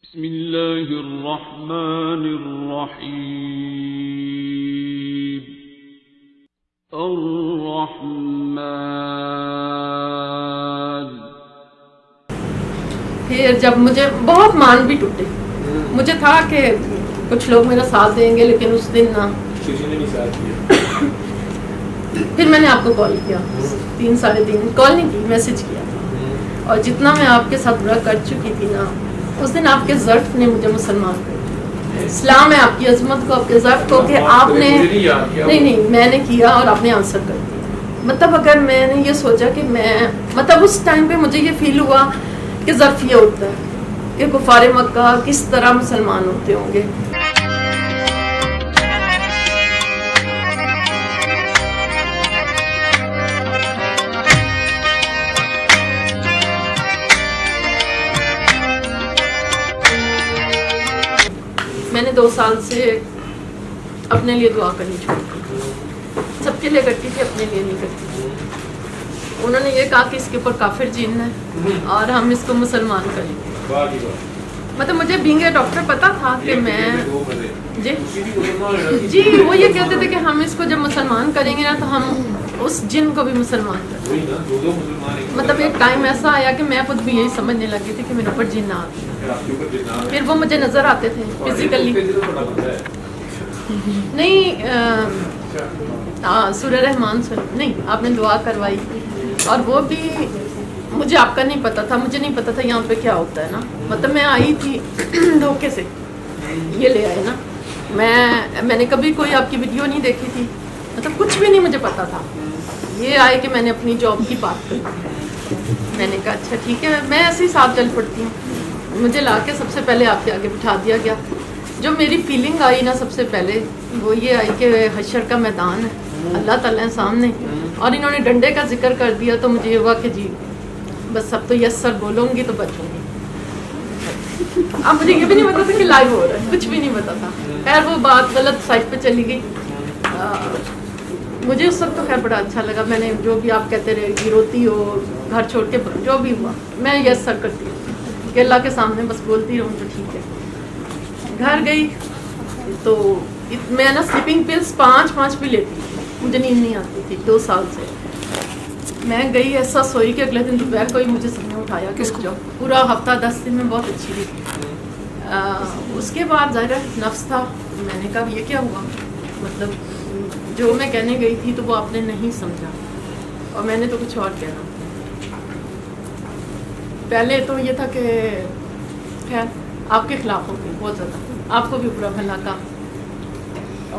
بسم اللہ الرحمن الرحیم الرحمن. پھر جب مجھے بہت مان بھی ٹوٹے، مجھے تھا کہ کچھ لوگ میرا ساتھ دیں گے، لیکن اس دن نہ. پھر میں نے آپ کو کال کیا 3 ساڑھے 3 کال نہیں کی، میسج کیا. اور جتنا میں آپ کے ساتھ برا کر چکی تھی نا، اس دن آپ کے ظرف نے مجھے مسلمان کر دیا. اسلام ہے آپ کی عظمت کو، آپ کے ظرف کو کہ آپ نے نہیں میں نے کیا اور آپ نے آنسر کر دیا. مطلب اگر میں نے یہ سوچا کہ میں مطلب اس ٹائم پہ مجھے یہ فیل ہوا کہ ظرف یہ ہوتا ہے کہ کفار مکہ کس طرح مسلمان ہوتے ہوں گے. میں نے 2 سال سے اپنے لیے دعا کرنی چھوڑ دی. سب کے لیے کرتی تھی، اپنے لیے نہیں کرتی تھی. انہوں نے یہ کہا کہ اس کے اوپر کافر جیننا ہے اور ہم اس کو مسلمان کریں گے. مطلب مجھے بینگ اے ڈاکٹر پتا تھا کہ میں جی وہ یہ کہتے تھے کہ ہم اس کو جب مسلمان کریں گے نا تو ہم اس جن کو بھی مسلمان کریں گے. مطلب ایک ٹائم ایسا آیا کہ میں خود بھی یہی سمجھنے لگی تھی کہ میرے اوپر جن آتے ہیں. پھر وہ مجھے نظر آتے تھے فزیکلی. نہیں سورہ رحمان نہیں آپ نے دعا کروائی اور وہ بھی مجھے آپ کا نہیں پتا تھا. مجھے نہیں پتا تھا یہاں پہ کیا ہوتا ہے نا. مطلب میں آئی تھی دھوکے سے، یہ لے آئے نا. میں نے کبھی کوئی آپ کی ویڈیو نہیں دیکھی تھی، مطلب کچھ بھی نہیں مجھے پتا تھا. یہ آئے کہ میں نے اپنی جاب کی بات کی. میں نے کہا اچھا ٹھیک ہے، میں ایسے ہی ساتھ چل پڑتی ہوں. مجھے لا کے سب سے پہلے آپ کے آگے بٹھا دیا گیا. جو میری فیلنگ آئی نا سب سے پہلے وہ یہ آئی کہ حشر کا میدان ہے، اللہ تعالیٰ ہے سامنے اور انہوں نے ڈنڈے کا ذکر کر دیا. تو مجھے یہ ہوا کہ جی بس اب تو یس سر بولوں گی تو بچوں گی. اب مجھے یہ بھی نہیں پتا تھا کہ لائیو ہو رہا ہے، کچھ بھی نہیں پتا تھا. خیر وہ بات غلط سائٹ پہ چلی گئی. مجھے اس وقت تو خیر بڑا اچھا لگا. میں نے جو بھی آپ کہتے رہے کہ روتی ہو گھر چھوڑ کے، جو بھی ہوا میں یس سر کرتی ہوں کہ اللہ کے سامنے بس بولتی رہوں تو ٹھیک ہے. گھر گئی تو میں نا سلیپنگ پلس 5 بھی لیتی تھی، مجھے نیند نہیں آتی تھی 2 سال سے. میں گئی ایسا سوئی کہ اگلے دن دوپہر کو ہی مجھے سب نے اٹھایا کہ جو پورا ہفتہ 10 دن میں بہت اچھی رہی. اس کے بعد ظاہر نفس تھا. میں نے کہا یہ کیا ہوا، مطلب جو میں کہنے گئی تھی تو وہ آپ نے نہیں سمجھا اور میں نے تو کچھ اور کہنا. پہلے تو یہ تھا کہ خیر آپ کے خلاف ہو گئی بہت زیادہ، آپ کو بھی برا بھلا کہا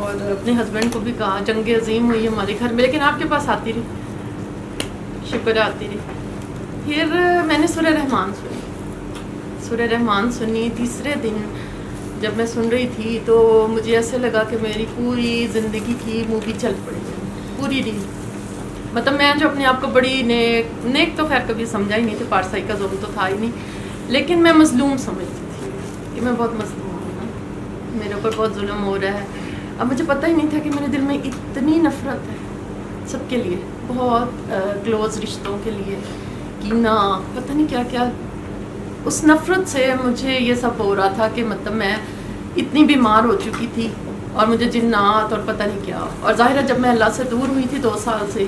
اور اپنے ہسبینڈ کو بھی کہا. جنگ عظیم ہوئی ہمارے گھر میں، لیکن آپ کے پاس آتی رہی، شکر آتی رہی. پھر میں نے سورہ رحمان سنی. تیسرے دن جب میں سن رہی تھی تو مجھے ایسے لگا کہ میری پوری زندگی کی مووی چل پڑی پوری ریل. مطلب میں جو اپنے آپ کو بڑی نیک تو خیر کبھی سمجھا ہی نہیں تھی، پارسائی کا ظلم تو تھا ہی نہیں، لیکن میں مظلوم سمجھتی تھی کہ میں بہت مظلوم ہوں، میرے اوپر بہت ظلم ہو رہا ہے. اب مجھے پتہ ہی نہیں تھا کہ میرے دل میں اتنی نفرت ہے سب کے لیے، بہت کلوز رشتوں کے لیے، کینہ، پتہ نہیں کیا کیا. اس نفرت سے مجھے یہ سب ہو رہا تھا کہ مطلب میں اتنی بیمار ہو چکی تھی اور مجھے جنات اور پتہ نہیں کیا. اور ظاہر ہے جب میں اللہ سے دور ہوئی تھی 2 سال سے،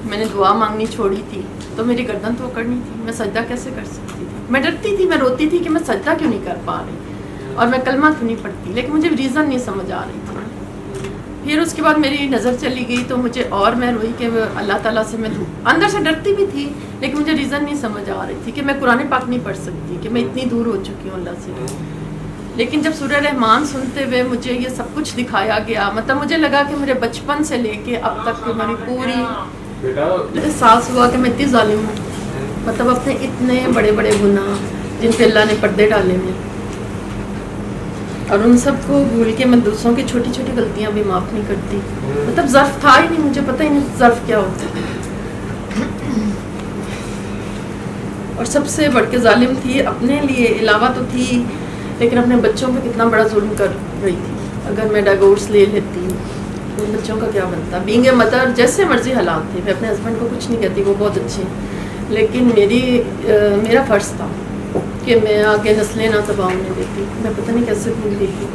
میں نے دعا مانگنی چھوڑی تھی تو میری گردن تو کرنی تھی. میں سجدہ کیسے کر سکتی تھی؟ میں ڈرتی تھی، میں روتی تھی کہ میں سجدہ کیوں نہیں کر پا رہی اور میں کلمہ کیوں نہیں پڑھتی، لیکن مجھے ریزن نہیں سمجھ آ رہی تھی. پھر اس کے بعد میری نظر چلی گئی تو مجھے اور میں روئی کہ اللہ تعالیٰ سے میں اندر سے ڈرتی بھی تھی، لیکن مجھے ریزن نہیں سمجھ آ رہی تھی کہ میں قرآن پاک نہیں پڑھ سکتی، کہ میں اتنی دور ہو چکی ہوں اللہ سے. لیکن جب سورہ رحمان سنتے ہوئے مجھے یہ سب کچھ دکھایا گیا، مطلب مجھے لگا کہ میرے بچپن سے لے کے اب تک میری پوری احساس ہوا کہ میں اتنی ظالم ہوں. مطلب اپنے اتنے بڑے بڑے گناہ جن پہ اللہ نے پردے ڈالے ہیں اور ان سب کو بھول کے میں دوسروں کی چھوٹی چھوٹی غلطیاں بھی معاف نہیں کرتی. مطلب ظرف تھا ہی نہیں، مجھے پتہ ہی نہیں ظرف کیا ہوتا ہے. اور سب سے بڑھ کے ظالم تھی اپنے لیے، علاوہ تو تھی لیکن اپنے بچوں پہ کتنا بڑا ظلم کر رہی تھی. اگر میں ڈائیورس لے لیتی تو بچوں کا کیا بنتا. بینگ اے مدر جیسے مرضی حالات تھے، میں اپنے ہسبینڈ کو کچھ نہیں کہتی، وہ بہت اچھے ہیں، لیکن میرا فرض تھا کہ میں آگے نسلیں نہ تباہ ہونے دیتی. میں پتہ نہیں کیسے بھول گئی تھی.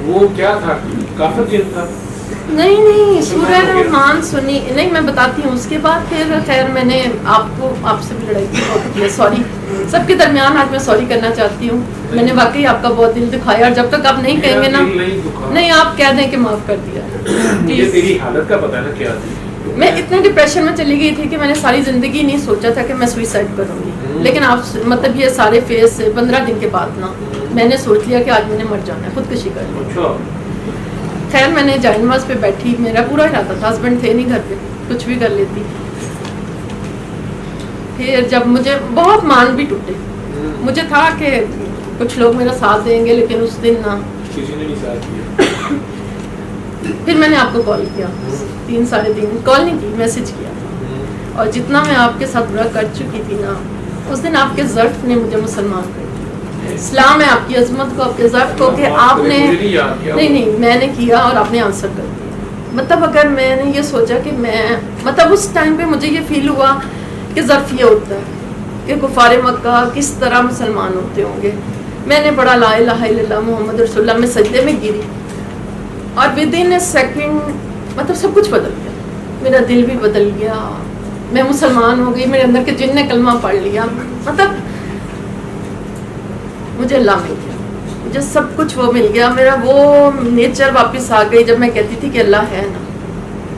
وہ کیا تھا؟ کافر جن تھا؟ نہیں سورہ رحمان سنی نہیں، میں بتاتی ہوں. اس کے بعد پھر خیر میں نے آپ سے بھی لڑائی کی. سوری سب کے درمیان آج میں سوری کرنا چاہتی ہوں. میں نے واقعی آپ کا بہت دل دکھایا، اور جب تک آپ نہیں کہیں گے نا، نہیں آپ کہہ دیں کہ معاف کر دیا. مجھے تیری حالت کا پتہ ہے نا کیا تھی. میں اتنے ڈپریشن میں چلی گئی تھی کہ میں نے ساری زندگی نہیں سوچا تھا کہ میں سوئسائڈ کروں گی. لیکن آپ مطلب یہ سارے فیز سے 15 دن کے بعد نا میں نے سوچ لیا کہ آج میں نے مر جانا ہے، خودکشی کر لی. خیر میں نے جائے نماز پہ بیٹھی، میرا پورا ارادہ تھا، ہسبینڈ تھے نہیں گھر پہ، کچھ بھی کر لیتی. پھر جب مجھے بہت مان بھی ٹوٹے، مجھے تھا کہ کچھ لوگ میرا ساتھ دیں گے، لیکن اس دن نا کسی نے نہیں ساتھ دیا. پھر میں نے آپ کو کال کیا 3 ساڑھے 3، کال نہیں کی، میسج کیا. اور جتنا میں آپ کے ساتھ برا کر چکی تھی نا، اس دن آپ کے ظرف نے مجھے مسلمان کر دیا. اسلام ہے آپ کی عظمت کو، آپ کے ظرف کو کہ آپ نے نہیں میں نے کیا اور آپ نے آنسر کر دیا. مطلب اگر میں نے یہ سوچا کہ میں مطلب اس ٹائم پہ مجھے یہ فیل ہوا کہ ظرف یہ ہوتا ہے کہ کفار مکہ کس طرح مسلمان ہوتے ہوں گے. میں نے پڑھا لا الہ الا اللہ محمد رسول اللہ، میں سجدے میں گری اور ودن اے سیکنڈ مطلب سب کچھ بدل گیا. میرا دل بھی بدل گیا، میں مسلمان ہو گئی، میرے اندر کے جن نے کلمہ پڑھ لیا. مطلب مجھے اللہ مل گیا، مجھے سب کچھ وہ مل گیا. میرا وہ نیچر واپس آ گئی جب میں کہتی تھی کہ اللہ ہے نا.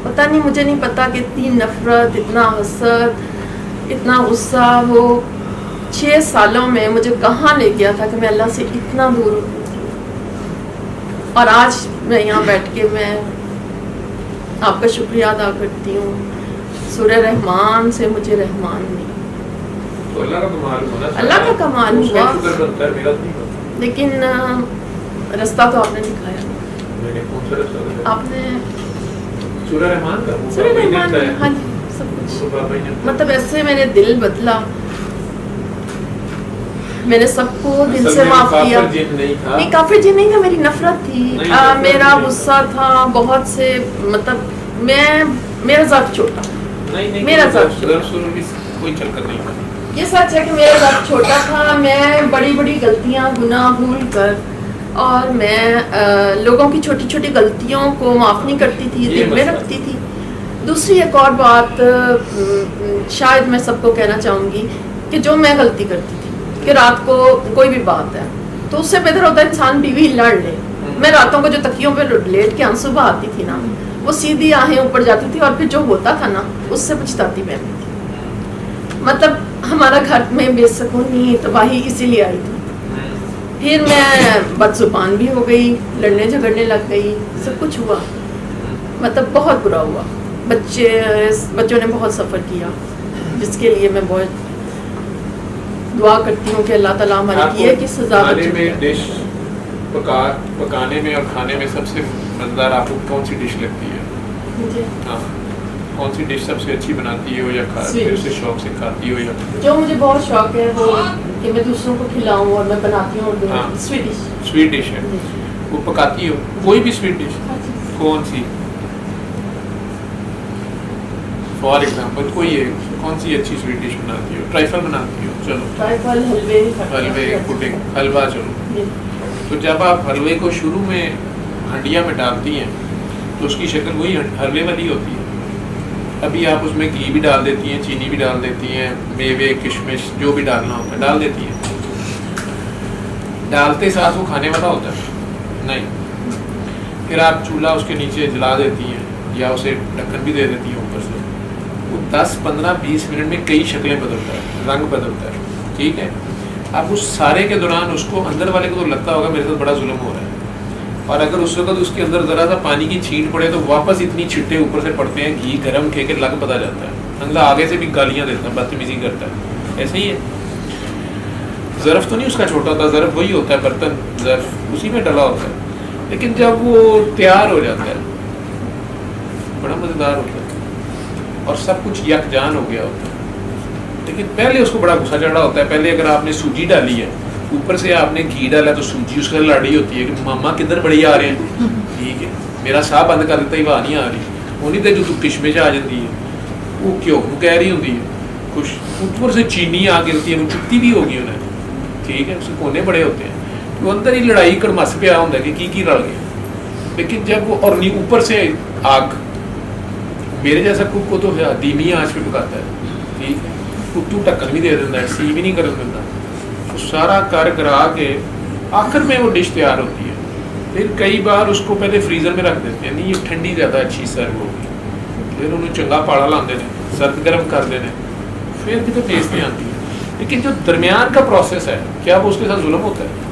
پتہ نہیں، مجھے نہیں پتا کہ اتنی نفرت، اتنا حسد، اتنا غصہ وہ 6 سالوں میں مجھے کہاں لے گیا تھا کہ میں اللہ سے اتنا دور ہو گئی تھی. اور آج میں یہاں بیٹھ کے میں آپ کا شکریہ ادا کرتی ہوں. سورہ رحمان سے مجھے رحمان نہیں، تو اللہ کا کمال ہوا. اللہ کا کمال ہوا، شکر کرتا ہے، میرا نہیں کرتا. لیکن رستہ تو آپ نے دکھایا. میں نے کون سا رستہ دکھایا؟ آپ نے سورہ رحمان کا. سورہ رحمان میں ہاں جی سب کچھ مطلب ایسے میں نے دل بدلا. میں نے سب کو دل سے معاف کیا. نہیں کافر جن نہیں تھا، میری نفرت تھی، میرا غصہ تھا بہت سے. مطلب میرا ذات چھوٹا، میرا ذات کوئی چل کر نہیں تھا. یہ سچ ہے کہ میرا ذات چھوٹا تھا. میں بڑی بڑی غلطیاں گناہ بھول کر اور میں لوگوں کی چھوٹی چھوٹی غلطیوں کو معاف نہیں کرتی تھی، دل میں رکھتی تھی. دوسری ایک اور بات شاید میں سب کو کہنا چاہوں گی کہ جو میں غلطی کرتی تھی کہ رات کو کوئی بھی بات ہے تو اس سے بہتر ہوتا ہے انسان بیوی لڑ لے. میں راتوں کو جو تکیوں پہ لیٹ کے آنسو بہاتی تھی نا، وہ سیدھی آہیں اوپر جاتی تھی اور پھر جو ہوتا تھا نا اس سے پچھتاتی میں تھی. مطلب ہمارا گھر میں بے سکونی تباہی اسی لیے آئی تھی. پھر میں بد زبان بھی ہو گئی، لڑنے جھگڑنے لگ گئی، سب کچھ ہوا. مطلب بہت برا ہوا. بچوں نے بہت سفر کیا، جس کے لیے میں بہت دعا کرتی ہوں کہ اللہ تعالیٰ ہماری کیے کی سزا. کھانے میں ڈش پکانے میں اور کھانے میں سب سے مزیدار آپ کو کون سی ڈش لگتی ہے؟ مجھے ہاں کون سی ڈش سب سے اچھی بناتی ہو یا پھر سے شوق سے کھاتی ہو؟ یا جو مجھے بہت شوق ہے وہ کہ میں دوسروں کو کھلاؤں اور میں بناتی ہوں. سویٹ ڈش ہے وہ پکاتی ہو؟ کوئی بھی سویٹ ڈش کون سی فار ایگزامپل کوئی کون سی اچھی سویٹ ڈش بناتی ہو؟ ٹرائفل بناتی ہو؟ چلو ٹرائفل، حلوے، پڈنگ، حلوہ. چلو تو جب آپ حلوے کو شروع میں ہنڈیا میں ڈالتی ہیں تو اس کی شکل وہی حلوے والی ہوتی ہے. ابھی آپ اس میں گھی بھی ڈال دیتی ہیں، چینی بھی ڈال دیتی ہیں، میوے کشمش جو بھی ڈالنا ہوتا ہے ڈال دیتی ہیں. ڈالتے ساتھ وہ کھانے والا ہوتا ہے نہیں. پھر آپ چولہا اس کے نیچے جلا دیتی ہیں یا اسے ڈھکن بھی دے دیتی ہیں اوپر سے. وہ 10 15 20 منٹ میں کئی شکلیں بدلتا ہے، رنگ بدلتا ہے. ٹھیک ہے، اب اس سارے کے دوران اس کو اندر والے کو تو لگتا ہوگا میرے ساتھ بڑا ظلم ہو رہا ہے. اور اگر اس وقت اس کے اندر ذرا سا پانی کی چھینٹ پڑے تو واپس اتنی چھٹے اوپر سے پڑتے ہیں، گھی گرم کھے کے لگ پتا جاتا ہے. اگلا آگے سے بھی گالیاں دیتا ہے، بدتمیزی کرتا ہے. ایسے ہی ہے. ظرف تو نہیں اس کا چھوٹا ہوتا، ظرف وہی ہوتا ہے، برتن ظرف اسی میں ڈلا ہوتا ہے. لیکن جب وہ تیار ہو جاتا ہے بڑا مزیدار ہوتا ہے اور سب کچھ یکجان ہو گیا ہوتا ہے. لیکن پہلے اس کو بڑا غصہ چڑھا ہوتا ہے. پہلے اگر آپ نے سوجی ڈالی ہے، اوپر سے آپ نے گھی ڈالا تو سوجی اس کا لڑی ہوتی ہے کہ ماما کدھر بڑی آ رہے ہیں. ٹھیک ہے، میرا ساہ بند کر دیتا ہی وہ نہیں آ رہی. وہ نہیں تو جو کشمش آ جاتی ہے وہ کیوں کہہ رہی ہوتی ہے. خوش, اوپر سے چینی آ گرتی ہے, وہ چپتی بھی ہوگی انہیں, ٹھیک ہے, اس کے کونے بڑے ہوتے ہیں, وہ اندر ہی لڑائی کڑمس پہ ہوتا ہے کہ کی رل گیا. لیکن جب وہ اور اوپر سے آگ, میرے جیسا کوک کو تو دھیمی آنچ پہ پکاتا ہے, ٹھیک ہے, اتو ڈھکن بھی دے دیتا ہے, سی بھی نہیں کر دیتا, تو سارا کر کرا کے آخر میں وہ ڈش تیار ہوتی ہے. پھر کئی بار اس کو پہلے فریزر میں رکھ دیتے ہیں, نہیں یہ ٹھنڈی زیادہ اچھی سرو ہوگی, پھر انہوں چنگا پاڑا لاتے ہیں, سرد گرم کر دینے, پھر بھی تو ٹیسٹ نہیں آتی ہے. لیکن جو درمیان کا پروسیس ہے, کیا وہ اس کے ساتھ ظلم ہوتا ہے؟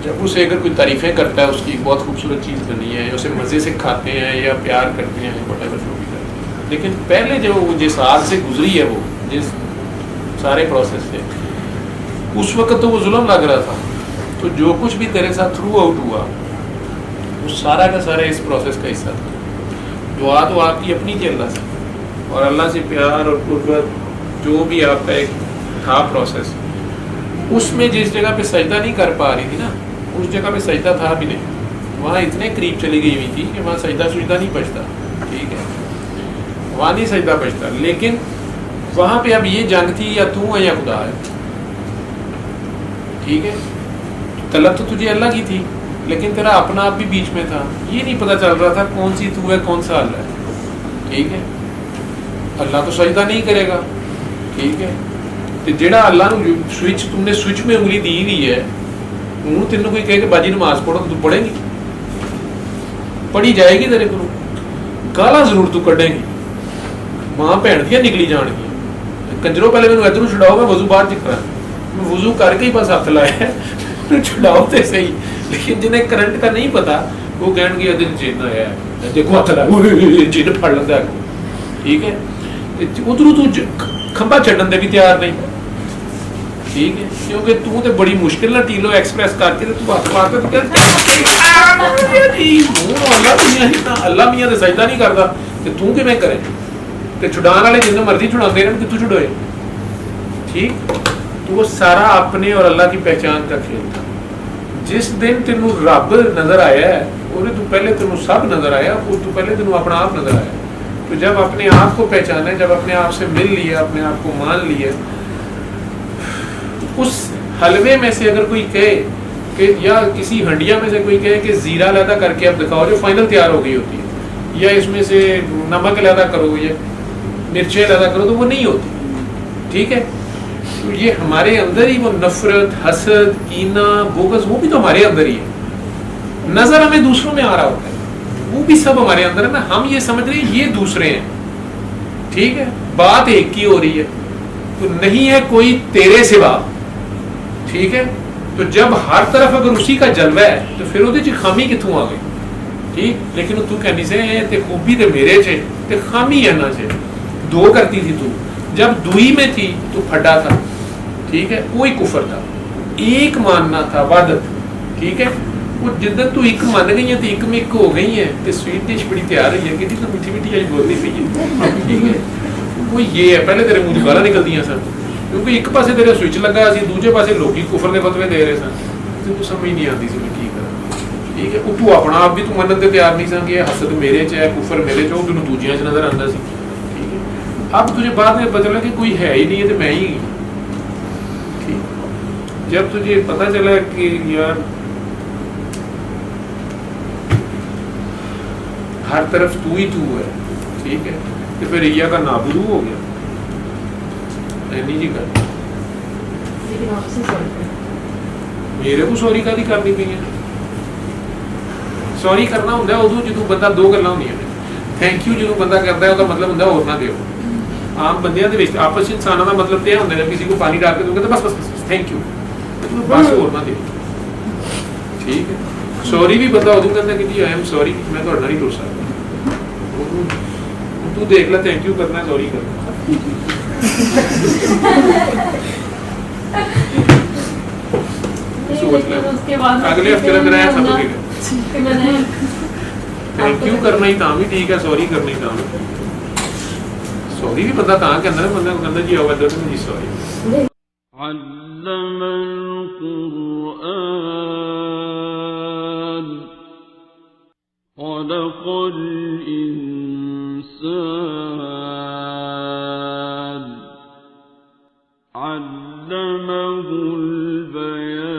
جب اسے اگر کوئی تعریفیں کرتا ہے اس کی بہت خوبصورت چیز بنی ہے, اسے مزے سے کھاتے ہیں یا پیار کرتے ہیں, وٹ ایور جو بھی کرتے ہیں, لیکن پہلے جو وہ جس آگ سے گزری ہے, وہ جس سارے پروسیس سے, اس وقت تو وہ ظلم لگ رہا تھا. تو جو کچھ بھی تیرے ساتھ تھرو آؤٹ ہوا, وہ سارا کا سارا اس پروسیس کا حصہ تھا. دعا تو آپ کی اپنی تھی اللہ سے, اور اللہ سے پیار اور قربت جو بھی آپ کا ایک تھا پروسیس, اس میں جس جگہ پہ سجدہ نہیں کر پا رہی تھی نا, اس جگہ پہ سجدہ تھا بھی نہیں, وہاں اتنے قریب چلی گئی ہوئی تھی کہ وہاں سجدہ نہیں بچتا, ٹھیک ہے, وہاں نہیں سجدہ بچتا. لیکن وہاں پہ اب یہ جنگ تھی, یا تو ہے یا خدا ہے, ٹھیک ہے. طلب تو تجھے اللہ کی تھی, لیکن تیرا اپنا آپ بھی بیچ میں تھا, یہ نہیں پتہ چل رہا تھا کون سی تو ہے کون سا اللہ ہے, ٹھیک ہے. اللہ تو سجدہ نہیں کرے گا, ٹھیک ہے, تو جہاں اللہ نے سوئچ تم نے سوئچ میں انگلی دی ہوئی ہے, انہوں تین کوئی کہے کہ باجی نماز پڑھو, تو پڑھے گی, پڑھی جائے گی تیرے کو, گالا ضرور تو کڈے گی, ماں بھن دیا نکلی جان گی, کنجروں پہلے میرے ادھر چھڑاؤ, میں وضو باہر چکا, میں وضو کر کے ہی بس ہاتھ لایا ہے, چھڑاؤ تو صحیح. لیکن جنہیں کرنٹ کا نہیں پتا, وہ کہن گے دن جن ہے, دیکھو ہاتھ لایا جن پڑ لینا, ٹھیک ہے. ادھر تو کھمبا چڈن دے بھی تیار نہیں, ٹھیک ہے, کیونکہ تو تے بڑی مشکل نہ ٹیلو ایکسپریس کر کے تو ہاتھ مار کے اللہ میاں تے سجدہ نہیں کرتا, تے تو کیویں کرے, تے چھڈان والے جن مرضی چھڑاندے رہن, کتوں چھڑوئے, ٹھیک. تو وہ سارا اپنے اور اللہ کی پہچان کا کھیل تھا. جس دن تینوں رب نظر آیا ہے, اور تو پہلے تینوں سب نظر آیا, اور تو پہلے تینوں اپنا آپ نظر آیا. تو جب اپنے آپ کو پہچانا, جب اپنے آپ سے مل لیا, اپنے آپ کو مان لیا, اس حلوے میں سے اگر کوئی کہے کہ, یا کسی ہنڈیا میں سے کوئی کہے کہ زیرہ علیحدہ کر کے اب دکھاؤ, جو فائنل تیار ہو گئی ہوتی ہے, یا اس میں سے نمک علیحدہ کرو یا مرچیں علیحدہ کرو, تو وہ نہیں ہوتی, ٹھیک ہے. تو یہ ہمارے اندر ہی وہ نفرت, حسد, کینہ, بغض, وہ بھی تو ہمارے اندر ہی ہے. نظر ہمیں دوسروں میں آ رہا ہوتا ہے, وہ بھی سب ہمارے اندر ہے نا, ہم یہ سمجھ رہے ہیں یہ دوسرے ہیں, ٹھیک ہے. بات ایک کی ہو رہی ہے, تو نہیں ہے کوئی تیرے سوا, ٹھیک ہے. تو جب ہر طرف اگر اسی کا جلوہ ہے, تو پھر وہ خامی کتوں آ گئی, ٹھیک. لیکن تو کہنی سے تے خوبی تے میرے چھے, تے خامی ہے نا چھے, دو کرتی تھی تو. جب دوئی میں تھی تو پھڈا تھا, ٹھیک ہے, کوئی کفر تھا, ایک ماننا تھا وحدت, ٹھیک ہے. وہ جدن تو ایک مان گئی ہیں, تو ایک میں ایک ہو گئی ہیں, تو سویٹ ڈش بڑی تیار ہے, کہ تو میٹھی میٹھی آج بولتی پی ہے, ٹھیک ہے. وہ یہ ہے, پہلے تیرے منہ گالاں نکلتی ہیں سن, کیونکہ ایک پاسے تیرے سوئچ لگا سی, دوسرے پاسے لوکی کفر کے فتوے دے رہے سن, تو سمجھ نہیں آتی سی میں کی کرا, ٹھیک ہے. تو اپنا آپ بھی تو منن تے تیار نہیں سن کہ حسد میرے چ ہے, کفر میرے چ, تینوں دوجیاں چ نظر آندا سی, ٹھیک ہے. اب تجھے بعد میں پتہ چلا کہ کوئی ہے ہی نہیں ہے, تو میں ہی, ٹھیک. جب تجھے پتہ چلا کہ یار ہر طرف تو ہی تو ہے, ٹھیک ہے, تو پھر ریا کا نابودو ہو گیا. اینی جی کر میرے کو سوری کا کرنی پی ہے. سوری کرنا ہوتا ہے ادو جدو بندہ دو گلاں ہوندیاں نے. تھینک یو جدو بندہ کرتا ہے, وہ مطلب ہوتا ہے اور نہ دیو. عام بندیاں دے وچ آپس انساناں دا مطلب تے ہوندا ہے, کسی کو پانی ڈال کے دو گے تو بس بس بس تھینک یو, بس اور نہ دیو, ٹھیک ہے. سوری بھی بندہ ادو کہتا ہے کہ جی آئی ایم سوری, میں تہاڈے نال نہیں ٹر سکدا. تو دیکھ لے, تھینک یو کرنا ہے, سوری کرنا. اگلے ہفتے کا میرا سب تھینک یو کرنا ہی تاں بھی ٹھیک ہے, سوری کرنا ہی تاں بھی. سوری بھی بندہ تاں کہندا ہے, بندہ کہندا جی آؤ ادھر جی سوری. علم القرآن خلق الإنسان علمه البيان